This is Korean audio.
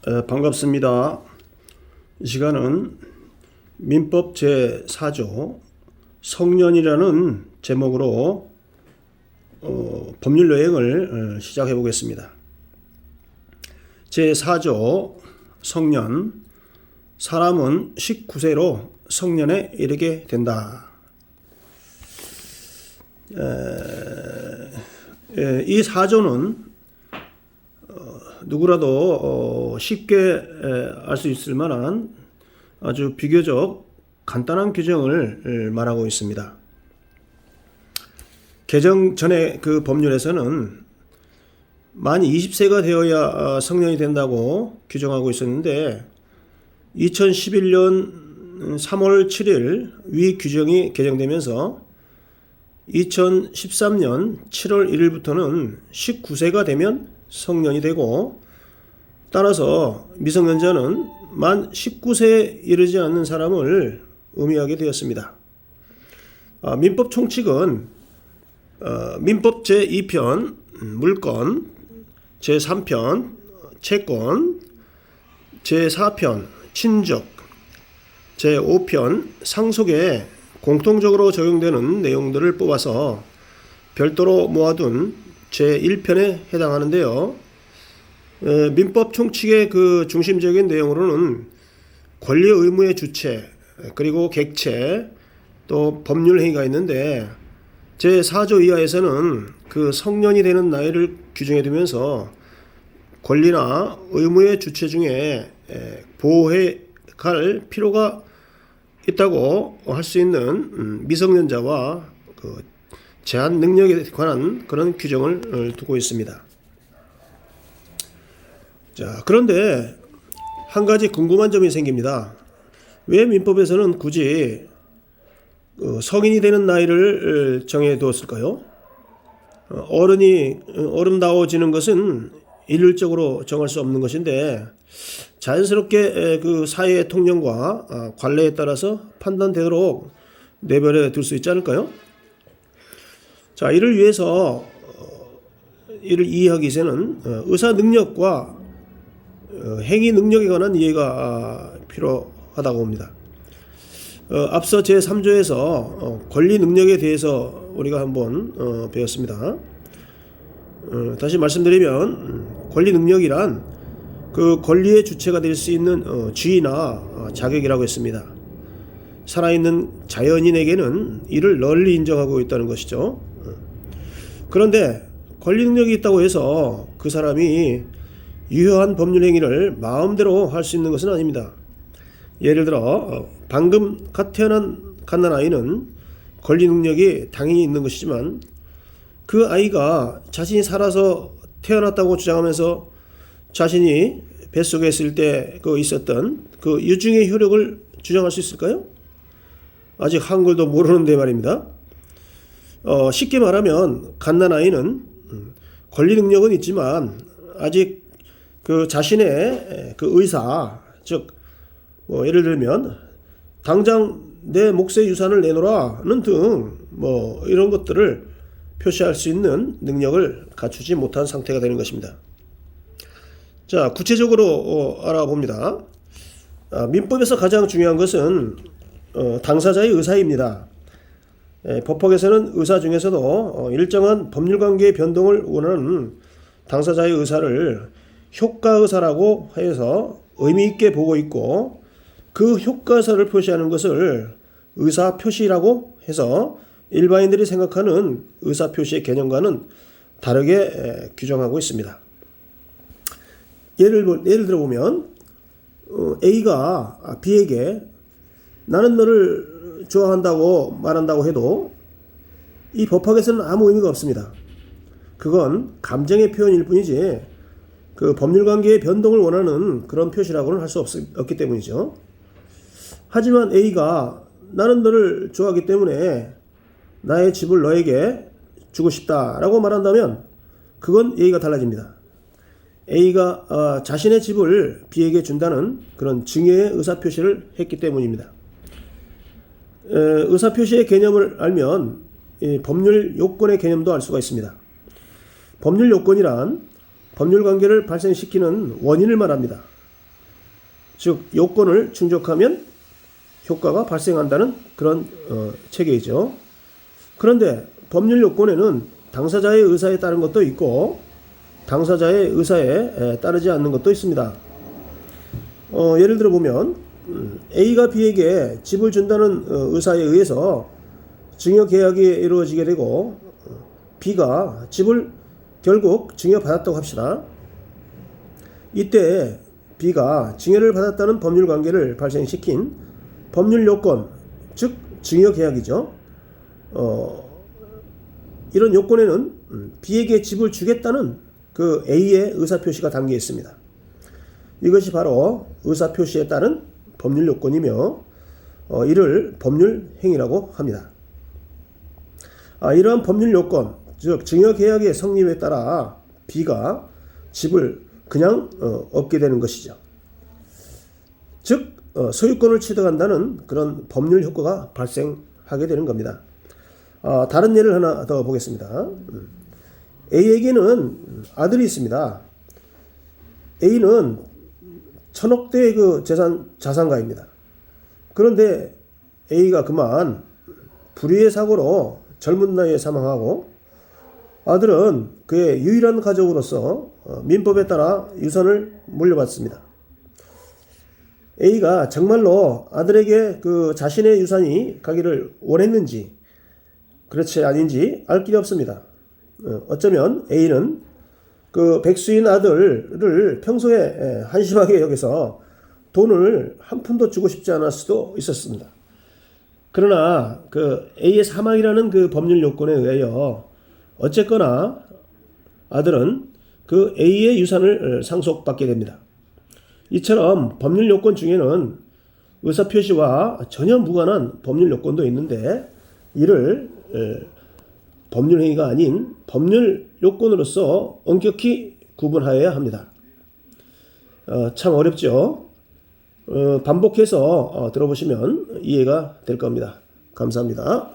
반갑습니다. 이 시간은 민법 제4조 성년이라는 제목으로 법률 여행을 시작해 보겠습니다. 제4조 성년, 사람은 19세로 성년에 이르게 된다. 이 사조는 누구라도 쉽게 알 수 있을 만한 아주 비교적 간단한 규정을 말하고 있습니다. 개정 전에 그 법률에서는 만 20세가 되어야 성년이 된다고 규정하고 있었는데 2011년 3월 7일 위 규정이 개정되면서 2013년 7월 1일부터는 19세가 되면 성년이 되고, 따라서 미성년자는 만 19세에 이르지 않는 사람을 의미하게 되었습니다. 민법 총칙은 민법 제2편 물권, 제3편 채권, 제4편 친족, 제5편 상속에 공통적으로 적용되는 내용들을 뽑아서 별도로 모아둔 제1편에 해당하는데요. 민법 총칙의 그 중심적인 내용으로는 권리 의무의 주체, 그리고 객체, 또 법률 행위가 있는데 제4조 이하에서는 그 성년이 되는 나이를 규정해 두면서 권리나 의무의 주체 중에 보호해 갈 필요가 있다고 할 수 있는 미성년자와 그 제한 능력에 관한 그런 규정을 두고 있습니다. 자, 그런데 한 가지 궁금한 점이 생깁니다. 왜 민법에서는 굳이 성인이 되는 나이를 정해 두었을까요? 어른다워지는 것은 일률적으로 정할 수 없는 것인데 자연스럽게 그 사회의 통념과 관례에 따라서 판단되도록 내버려 둘 수 있지 않을까요? 자, 이를 위해서 이를 이해하기 위해서는 의사 능력과 행위 능력에 관한 이해가 필요하다고 봅니다. 앞서 제3조에서 권리 능력에 대해서 우리가 한번 배웠습니다. 다시 말씀드리면 권리 능력이란 그 권리의 주체가 될 수 있는 지위나 자격이라고 했습니다. 살아있는 자연인에게는 이를 널리 인정하고 있다는 것이죠. 그런데 권리 능력이 있다고 해서 그 사람이 유효한 법률 행위를 마음대로 할 수 있는 것은 아닙니다. 예를 들어 방금 갓 태어난 갓난아이는 권리 능력이 당연히 있는 것이지만 그 아이가 자신이 살아서 태어났다고 주장하면서 자신이 뱃속에 있을 때 그 있었던 그 유증의 효력을 주장할 수 있을까요? 아직 한글도 모르는데 말입니다. 쉽게 말하면 갓난아이는 권리 능력은 있지만 아직 그 자신의 그 의사, 즉 예를 들면 당장 내 몫의 유산을 내놓으라는 등 이런 것들을 표시할 수 있는 능력을 갖추지 못한 상태가 되는 것입니다. 자, 구체적으로 알아봅니다. 민법에서 가장 중요한 것은 당사자의 의사입니다. 법학에서는 의사 중에서도 일정한 법률관계의 변동을 원하는 당사자의 의사를 효과의사라고 해서 의미 있게 보고 있고, 그 효과의사를 표시하는 것을 의사표시라고 해서 일반인들이 생각하는 의사표시의 개념과는 다르게 규정하고 있습니다. 예를 들어보면 A가 B에게 나는 너를 좋아한다고 말한다고 해도 이 법학에서는 아무 의미가 없습니다. 그건 감정의 표현일 뿐이지 그 법률관계의 변동을 원하는 그런 표시라고는 할 수 없기 때문이죠. 하지만 A가 나는 너를 좋아하기 때문에 나의 집을 너에게 주고 싶다라고 말한다면 그건 얘기가 달라집니다. A가 자신의 집을 B에게 준다는 그런 증여의 의사표시를 했기 때문입니다. 의사표시의 개념을 알면 법률 요건의 개념도 알 수가 있습니다. 법률 요건이란 법률 관계를 발생시키는 원인을 말합니다. 즉 요건을 충족하면 효과가 발생한다는 그런 체계이죠. 그런데 법률 요건에는 당사자의 의사에 따른 것도 있고 당사자의 의사에 따르지 않는 것도 있습니다. 예를 들어 보면 A가 B에게 집을 준다는 의사에 의해서 증여계약이 이루어지게 되고 B가 집을 결국 증여받았다고 합시다. 이때 B가 증여를 받았다는 법률관계를 발생시킨 법률 요건, 즉 증여계약이죠. 이런 요건에는 B에게 집을 주겠다는 그 A의 의사표시가 담겨 있습니다. 이것이 바로 의사표시에 따른 법률 요건이며 이를 법률 행위라고 합니다. 이러한 법률 요건, 즉 증여계약의 성립에 따라 B가 집을 그냥 얻게 되는 것이죠. 즉 소유권을 취득한다는 그런 법률 효과가 발생하게 되는 겁니다. 다른 예를 하나 더 보겠습니다. A에게는 아들이 있습니다. A는 1000억대의 그 자산가입니다. 그런데 A가 그만 불의의 사고로 젊은 나이에 사망하고 아들은 그의 유일한 가족으로서 민법에 따라 유산을 물려받습니다. A가 정말로 아들에게 그 자신의 유산이 가기를 원했는지 그렇지 아닌지 알 길이 없습니다. 어쩌면 A는 그 백수인 아들을 평소에 한심하게 여겨서 돈을 한 푼도 주고 싶지 않을 수도 있었습니다. 그러나 그 A의 사망이라는 그 법률 요건에 의하여 어쨌거나 아들은 그 A의 유산을 상속받게 됩니다. 이처럼 법률 요건 중에는 의사표시와 전혀 무관한 법률 요건도 있는데 이를 법률 행위가 아닌 법률 요건으로서 엄격히 구분하여야 합니다. 참 어렵죠. 반복해서 들어보시면 이해가 될 겁니다. 감사합니다.